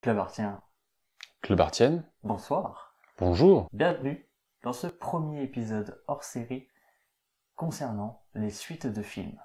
Clabartien, Clabartienne, bonsoir. bonjour. Bienvenue dans ce premier épisode hors série concernant les suites de films.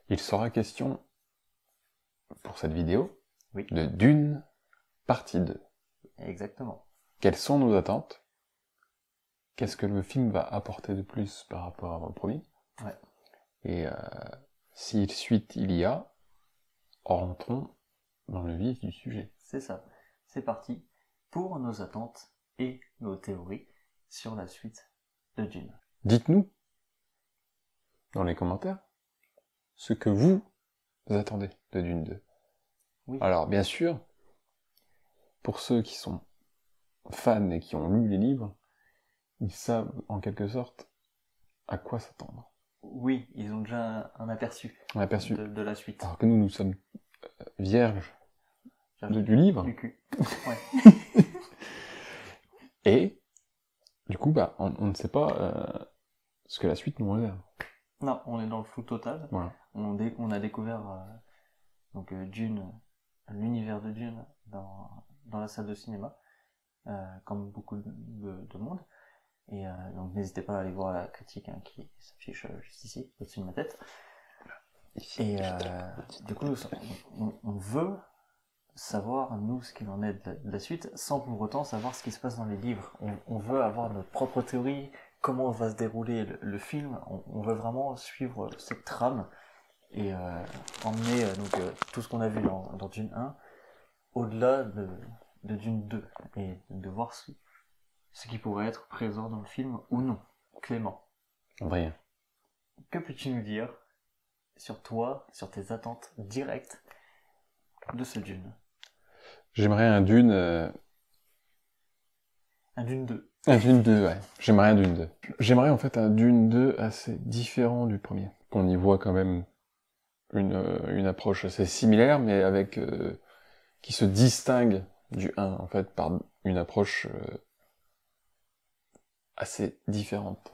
Il sera question, pour cette vidéo, Oui. de Dune, partie 2. Exactement. Quelles sont nos attentes? Qu'est-ce que le film va apporter de plus par rapport au premier? Ouais. Et si suite il y a, rentrons dans le vif du sujet. C'est ça. C'est parti pour nos attentes et nos théories sur la suite de Dune. Dites-nous, dans les commentaires, ce que vous attendez de Dune 2. Oui. Alors, bien sûr, pour ceux qui sont fans et qui ont lu les livres, ils savent, en quelque sorte, à quoi s'attendre. Oui, ils ont déjà un aperçu On a aperçu. de la suite. Alors que nous sommes vierges du livre. Du cul. Ouais. Et, du coup, on ne sait pas ce que la suite nous réserve. Non, on est dans le flou total. Voilà. On a découvert Dune, l'univers de Dune dans la salle de cinéma, comme beaucoup de monde. Et donc n'hésitez pas à aller voir la critique qui s'affiche juste ici, au-dessus de ma tête. Et du coup, on veut savoir, nous, ce qu'il en est de la suite, sans pour autant savoir ce qui se passe dans les livres. On veut avoir notre propre théorie, comment va se dérouler le film. On veut vraiment suivre cette trame et emmener tout ce qu'on a vu dans Dune 1 au-delà de Dune 2 et de voir ce qui pourrait être présent dans le film ou non. Clément, Rien. que peux-tu nous dire sur toi, sur tes attentes directes de ce Dune? J'aimerais un Dune... Un Dune 2. Un Dune 2, ouais. J'aimerais un Dune 2. J'aimerais en fait un Dune 2 assez différent du premier. Qu'on y voit quand même une approche assez similaire, mais avec... qui se distingue du 1, en fait, par une approche assez différente.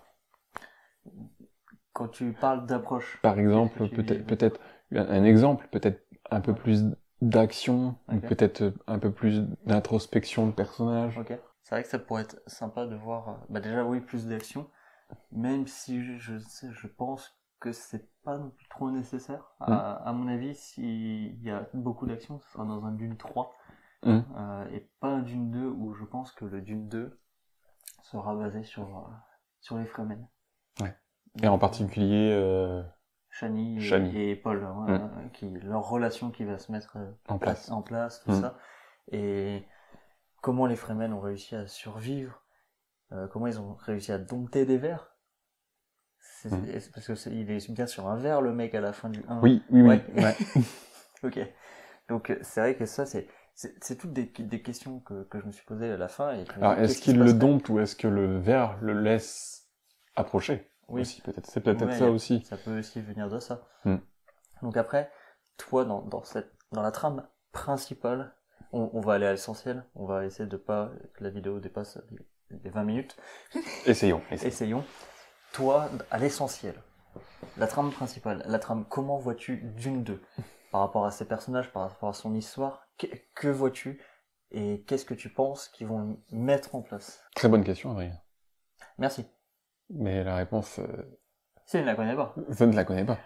Quand tu parles d'approche... Par exemple, peut-être un exemple, peut-être un peu plus d'action, ou peut-être un peu plus d'introspection de personnage. Ok. C'est vrai que ça pourrait être sympa de voir... déjà oui, plus d'action, même si je pense que c'est pas non plus trop nécessaire. À mon avis, s'il y a beaucoup d'action, ce sera dans un Dune 3, et pas un Dune 2 où je pense que le Dune 2 sera basé sur les Fremen. Ouais. Et en particulier Chani Chani. et Paul, leur relation qui va se mettre en place, tout ça, et comment les Fremen ont réussi à survivre, comment ils ont réussi à dompter des vers. Parce que il est bien sur un verre, le mec, à la fin du 1. Oui. Ok. Donc c'est vrai que ça, c'est toutes des questions que je me suis posées à la fin. Alors, est-ce qu'il le dompte ou est-ce que le verre le laisse approcher? Oui. Aussi, peut-être. C'est peut-être ça aussi. Ça peut aussi venir de ça. Donc après, toi, dans la trame principale, on va aller à l'essentiel. On va essayer de pas que la vidéo dépasse les 20 minutes. Essayons. Toi, à l'essentiel, la trame principale, comment vois-tu Dune 2 par rapport à ses personnages, par rapport à son histoire, que vois-tu et qu'est-ce que tu penses qu'ils vont mettre en place? Très bonne question, Adrien. Merci. Mais la réponse... Si, je ne la connais pas. Je ne la connais pas.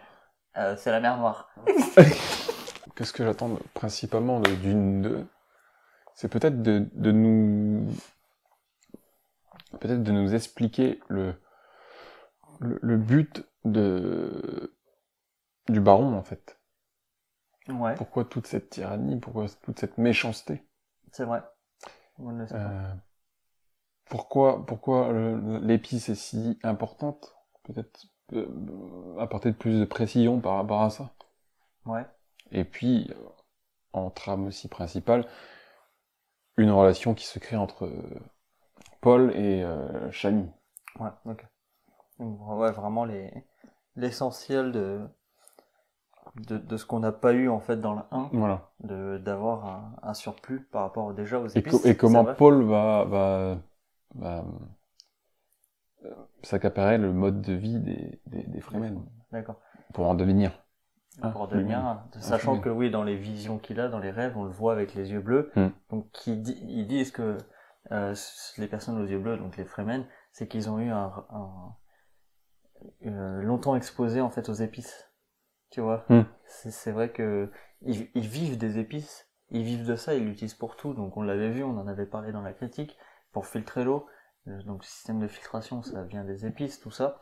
C'est la mer Noire. Qu'est-ce que j'attends principalement de Dune 2? C'est peut-être de nous expliquer le but du baron, en fait. Ouais. Pourquoi toute cette tyrannie? Pourquoi toute cette méchanceté? C'est vrai. On ne le sait pas. Pourquoi l'épice est si importante? Peut-être apporter plus de précision par rapport à ça. Ouais. Et puis, en trame aussi principale, une relation qui se crée entre Paul et Chani. Ouais, ok. Ouais, vraiment l'essentiel de ce qu'on n'a pas eu en fait dans le 1, voilà. D'avoir un surplus par rapport déjà aux épices. Et comment Paul va s'accaparer le mode de vie des Fremen. D'accord. Pour en devenir. pour Demien, sachant que oui, dans les visions qu'il a, dans les rêves, on le voit avec les yeux bleus. Donc ils disent que les personnes aux yeux bleus, donc les Fremen, c'est qu'ils ont eu longtemps exposé en fait aux épices. Tu vois, c'est vrai que ils vivent des épices, ils vivent de ça, ils l'utilisent pour tout. Donc on l'avait vu, on en avait parlé dans la critique, pour filtrer l'eau. Donc le système de filtration, ça vient des épices, tout ça.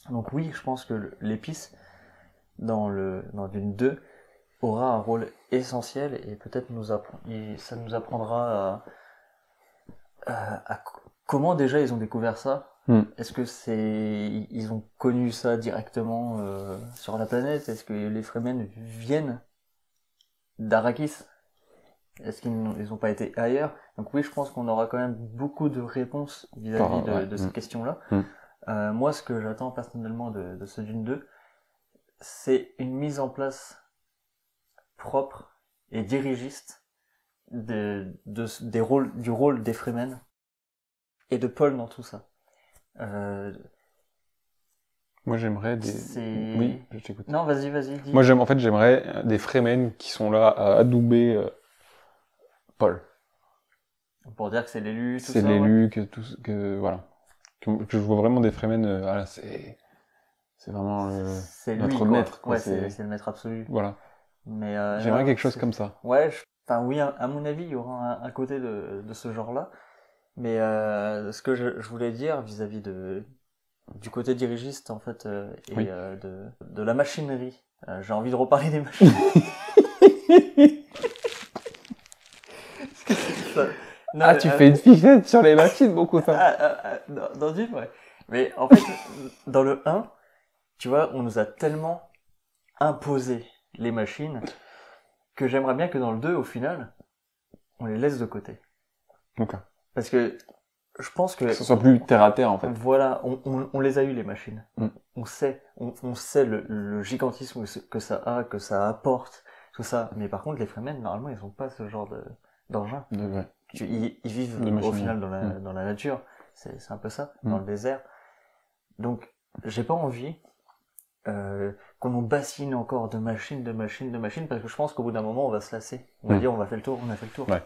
Donc oui, je pense que l'épice dans Dune 2 aura un rôle essentiel et peut-être ça nous apprendra à comment déjà ils ont découvert ça. Est-ce que ils ont connu ça directement sur la planète? Est-ce que les Fremen viennent d'Arrakis? Est-ce qu'ils n'ont pas été ailleurs? Donc oui, je pense qu'on aura quand même beaucoup de réponses vis-à-vis de cette question-là. Moi, ce que j'attends personnellement de ce Dune 2, c'est une mise en place propre et dirigiste du rôle des Fremen et de Paul dans tout ça. Moi, j'aimerais des... Oui, je t'écoute. Non, vas-y, dis. Moi, j'aimerais des Fremen qui sont là à adouber Paul. Pour dire que c'est l'élu, tout ça. C'est l'élu, voilà. Que je vois vraiment des Fremen, voilà, c'est vraiment notre maître, quoi. Ouais, c'est le maître absolu. Voilà. Mais j'aimerais quelque chose comme ça. Ouais, oui, à mon avis, il y aura un côté de ce genre-là. Mais ce que je voulais dire vis-à-vis du côté dirigiste, en fait, de la machinerie. J'ai envie de reparler des machines. Non, tu fais une fichette sur les machines, beaucoup ça. Dans Dune, ouais. Mais en fait, dans le 1, tu vois, on nous a tellement imposé les machines que j'aimerais bien que dans le 2, au final, on les laisse de côté. Okay. Parce que je pense que ce soit plus terre à terre, en fait. Voilà, on les a eu, les machines. On sait le gigantisme que ça apporte, tout ça. Mais par contre, les Fremen, normalement, ils ont pas ce genre d'engin. Ouais. Ils vivent au final dans la nature. C'est un peu ça, dans le désert. Donc, j'ai pas envie qu'on nous bassine encore de machines, parce que je pense qu'au bout d'un moment, on va se lasser. On va dire, on a fait le tour. Ouais.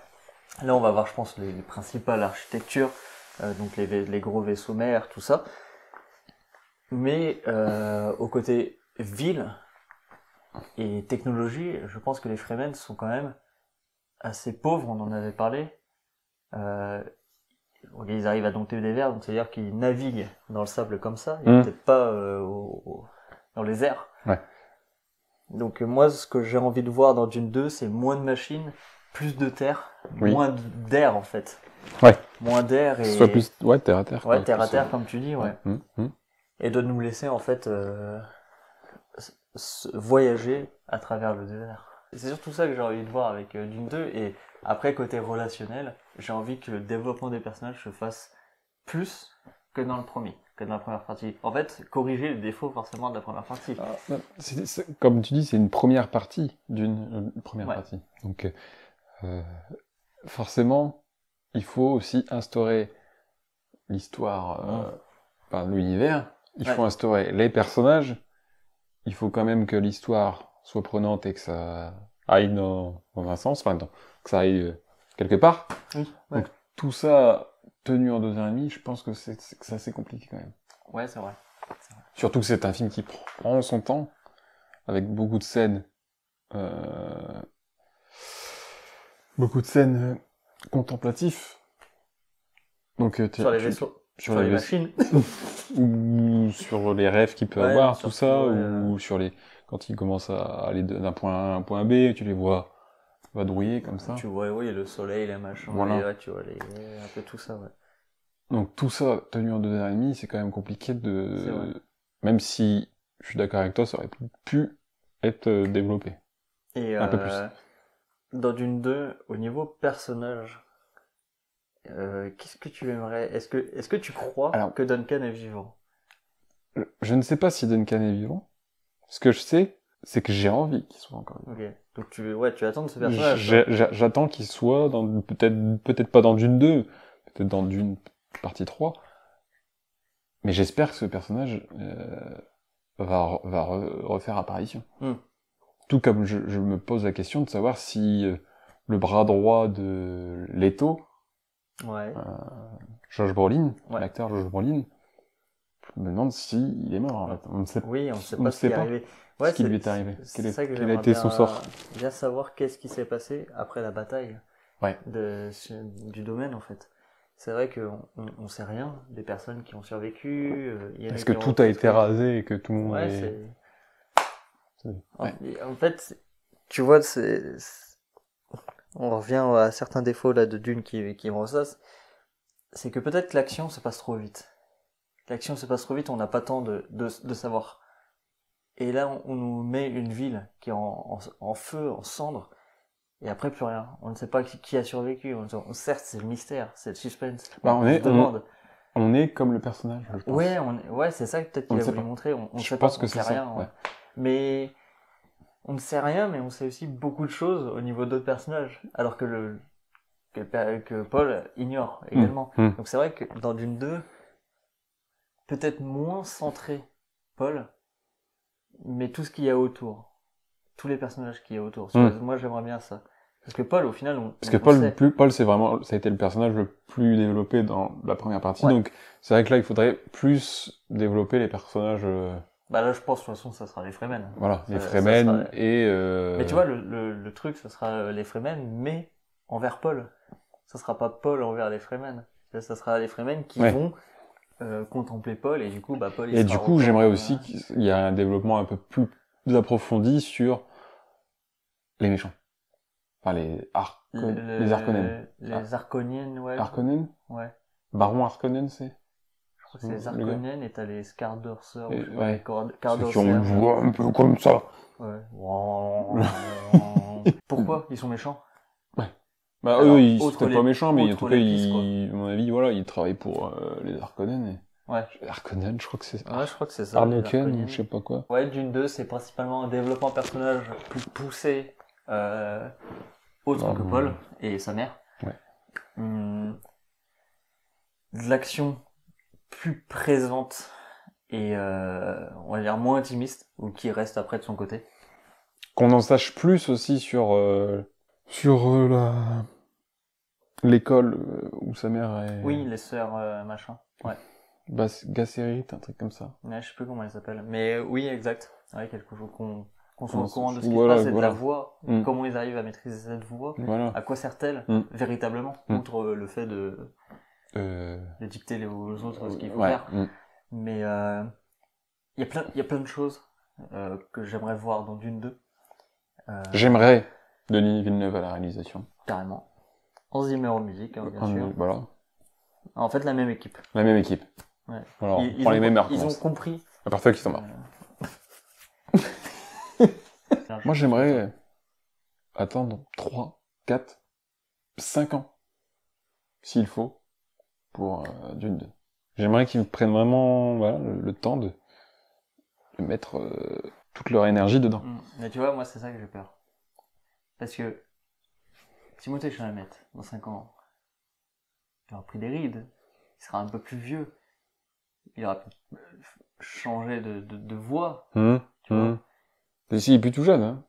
Là, on va voir, je pense, les principales architectures, donc les gros vaisseaux mers, tout ça. Mais au côté ville et technologie, je pense que les Fremen sont quand même assez pauvres, on en avait parlé. Ils arrivent à dompter des vers, donc c'est-à-dire qu'ils naviguent dans le sable comme ça, et peut-être pas dans les airs. Ouais. Donc moi, ce que j'ai envie de voir dans Dune 2, c'est moins de machines, plus de terre, moins d'air en fait. Ouais. Moins d'air et... Soit plus, terre à terre. Ouais, terre à terre, comme tu dis, ouais. Et de nous laisser en fait voyager à travers le désert. C'est surtout ça que j'ai envie de voir avec Dune 2, et après, côté relationnel, j'ai envie que le développement des personnages se fasse plus que dans la première partie. En fait, corriger les défauts forcément de la première partie. Comme tu dis, c'est une première partie d'une première partie. Donc, forcément, il faut aussi instaurer l'histoire, l'univers. Il faut instaurer les personnages. Il faut quand même que l'histoire soit prenante et que ça aille dans un sens, que ça aille quelque part. Oui, Donc tout ça tenu en 2h30, je pense que c'est assez compliqué quand même. Ouais, c'est vrai. Surtout que c'est un film qui prend son temps, avec beaucoup de scènes contemplatives. Donc sur les vaisseaux. Sur les machines. ou sur les rêves qu'il peut avoir, tout ça, ou sur quand il commence à aller d'un point A à un point B, tu les vois vadrouiller comme ça. Tu vois, le soleil, les machins, tu vois, un peu tout ça, ouais. Donc tout ça, tenu en 2h30, c'est quand même compliqué même si, je suis d'accord avec toi, ça aurait pu être développé. Et un peu plus. Dans Dune 2, au niveau personnage, qu'est-ce que tu aimerais? Est-ce que tu crois que Duncan est vivant? Je ne sais pas si Duncan est vivant. Ce que je sais, c'est que j'ai envie qu'il soit encore vivant. Ok. Donc tu attends de ce personnage. J'attends qu'il soit peut-être pas dans Dune 2, peut-être dans Dune partie 3. Mais j'espère que ce personnage va refaire apparition. tout comme je me pose la question de savoir si le bras droit de Leto, Ouais. Josh Brolin, Ouais. l'acteur Josh Brolin, je me demande s'il est mort. En fait. On ne sait, Oui, on ne sait on pas ne ce qui sait est pas arrivé. ce Ouais, qui lui est arrivé. c'est ça que Quel a j'aimerais été son sort. bien savoir qu'est-ce qui s'est passé après la bataille Ouais. du domaine, en fait. C'est vrai qu'on sait rien des personnes qui ont survécu. Il y en a Est-ce qui que ont tout a été peut-être- rasé et que tout le monde Ouais, est... Ouais. En fait, tu vois, on revient à certains défauts là de Dune qui me ressassent. C'est que peut-être que l'action se passe trop vite. L'action se passe trop vite, on n'a pas le temps de savoir. Et là, on nous met une ville qui est en feu, en cendres, et après plus rien. On ne sait pas qui a survécu. Certes, c'est le mystère, c'est le suspense. Bah, on se demande. On est comme le personnage, je pense. Ouais, c'est ça que peut-être On qu'il ne a sait voulu pas. montrer. On Je sait pense pas, que on c'est sait ça, rien. ouais. Mais on ne sait rien, mais on sait aussi beaucoup de choses au niveau d'autres personnages, alors que Paul ignore également. Donc c'est vrai que dans Dune 2, peut-être moins centré Paul, mais tout ce qu'il y a autour, tous les personnages qu'il y a autour. Moi j'aimerais bien ça. Parce que Paul, au final, Parce que Paul, c'est vraiment, ça a été le personnage le plus développé dans la première partie, Ouais. donc c'est vrai que là, il faudrait plus développer les personnages... Bah là, je pense, de toute façon, ça sera les Fremen. Voilà, les Ça Fremen sera- et... Mais tu vois, le truc, ça sera les Fremen, mais envers Paul. Ça sera pas Paul envers les Fremen. Ça sera les Fremen qui vont contempler Paul, et du coup, bah, Paul, il Et sera du coup, autant, j'aimerais aussi qu'il y ait un développement un peu plus approfondi sur les méchants. Enfin, les Harkonnen. Les Harkonnens, ouais. Harkonnen? Ouais. Baron Harkonnen, c'est? Je crois que c'est les Harkonnen, et t'as les Scardorsers, ou je sais pas, ouais. les Ceux Cardorser. qui ont une voix un peu comme ça. Ouais. Pourquoi ils sont méchants? Ouais. Bah Alors, eux, ils outre sont pas les- méchants, mais en outre tout cas, les pistes, à mon avis, voilà, ils travaillent pour les Harkonnen. Ouais. Harkonnen, je crois que c'est... Ouais, je crois que c'est ça. les Arnoken, Harkonnens. je sais pas quoi. Ouais, Dune 2, c'est principalement un développement personnage plus poussé, autre que Paul et sa mère. Ouais. De l'action plus présente et on va dire moins intimiste, ou qui reste après de son côté. Qu'on en sache plus aussi sur l'école où sa mère est... Oui, les sœurs machin. Ouais. Gasserit, un truc comme ça. Ouais, je sais plus comment elles s'appellent. Mais oui, exact. Ouais, quelque chose qu'on soit au courant de ce qui Voilà, se passe et de voilà. la voix. Comment ils arrivent à maîtriser cette voix. Voilà. À quoi sert-elle véritablement, outre le fait de dicter aux autres ce qu'il faut faire. Mais il y a plein de choses que j'aimerais voir dans Dune 2. J'aimerais Denis Villeneuve à la réalisation. Carrément. Hans Zimmer en musique, hein, bien sûr. Voilà. En fait, la même équipe. La même équipe. Ouais. Alors, on prend les mêmes heures. Ils ont compris. À part ceux qui sont morts. Moi, j'aimerais attendre 3, 4, 5 ans, s'il faut, pour Dune 2. J'aimerais qu'ils prennent vraiment le temps de mettre toute leur énergie dedans. Mais tu vois, moi, c'est ça que j'ai peur. Parce que Timothée Chalamet, dans 5 ans, il aura pris des rides, il sera un peu plus vieux, il aura changé de voix, tu vois. Et si, il est plus tout jeune, hein.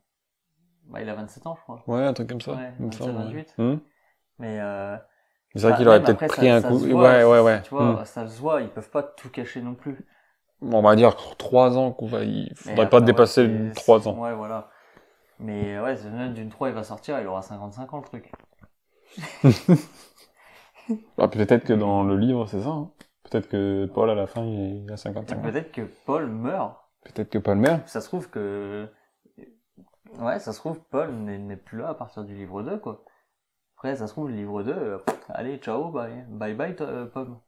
Bah, il a 27 ans, je crois. Ouais, un truc comme ça. Ouais, 27, 28. Mais c'est vrai qu'il aurait peut-être pris un coup. Ouais. Tu vois, ça se voit, ils peuvent pas tout cacher non plus. Bon, on va dire 3 ans, il faudrait pas dépasser 3 ans. Ouais, voilà. Mais ouais, Dune 3, il va sortir, il aura 55 ans, le truc. Bah, peut-être que dans le livre, c'est ça, hein. Peut-être que Paul, à la fin, il a 55 ans. Peut-être que Paul meurt. Peut-être que Paul meurt. Ça se trouve que... Ouais, ça se trouve, Paul n'est plus là à partir du livre 2, quoi. Après, ça se trouve, le livre 2, allez, ciao, bye. Bye bye, Pomme.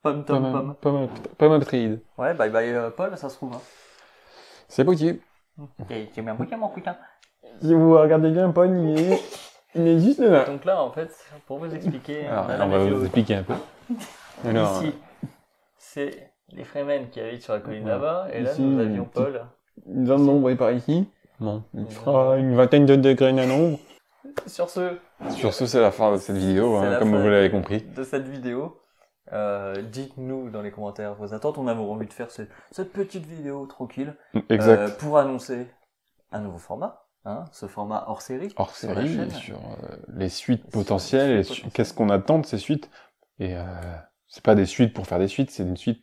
Pomme Atreides. Ouais, bye bye, Paul, ça se trouve, hein. C'est possible. C'est bien bouquin, mon putain. Si vous regardez bien, Paul, il est juste là. Donc là, en fait, pour vous expliquer... Alors, on va vous expliquer un peu. Alors, ici, c'est les Fremen qui habitent sur la colline là-bas, et là, nous avions Paul. Une zone d'ombre par ici. Non, il fera une vingtaine de degrés à l'ombre. Sur ce, c'est la fin de cette vidéo, hein, comme vous l'avez compris. De cette vidéo. Dites-nous dans les commentaires vos attentes. On avait envie de faire cette petite vidéo tranquille. Exact. Pour annoncer un nouveau format, hein, ce format hors série. Hors sur la série, chaîne. sur les suites Sur potentielles, les et suites potentielles. qu'est-ce qu'on attend de ces suites. Et c'est pas des suites pour faire des suites, c'est une suite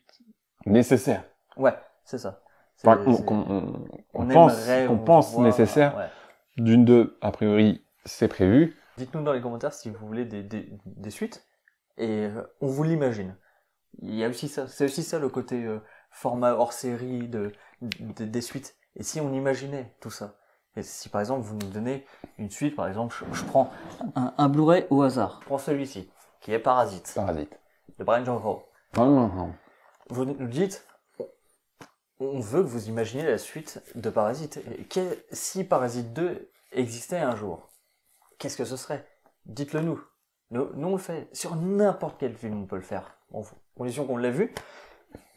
nécessaire. Ouais, c'est ça. Enfin, C'est- qu'on aimerait pense voir, nécessaire. ouais. D'une 2, a priori, c'est prévu. Dites-nous dans les commentaires si vous voulez des suites, et on vous l'imagine. Il y a aussi ça, c'est aussi ça le côté format hors série des suites. Et si on imaginait tout ça, et si par exemple vous nous donnez une suite, par exemple, je prends un Blu-ray au hasard. Je prends celui-ci, qui est Parasite, Parasite. de Brian Johnson. Non. Vous nous dites, on veut que vous imaginiez la suite de Parasite. Et si Parasite 2 existait un jour, qu'est-ce que ce serait? Dites-le nous. Nous, on le fait. Sur n'importe quel film, on peut le faire. En condition qu'on l'a vu.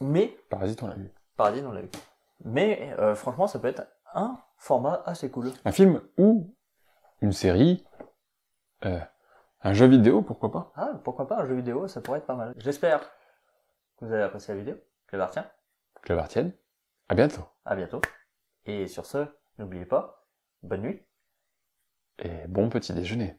Mais, Parasite, on l'a vu. Parasite, on l'a vu. Mais, franchement, ça peut être un format assez cool. Un film ou une série, un jeu vidéo, pourquoi pas. Ah, pourquoi pas un jeu vidéo, ça pourrait être pas mal. J'espère que vous avez apprécié la vidéo. Que la retiens. Que la tienne. À bientôt. À bientôt. Et sur ce, n'oubliez pas, bonne nuit. Et bon petit déjeuner.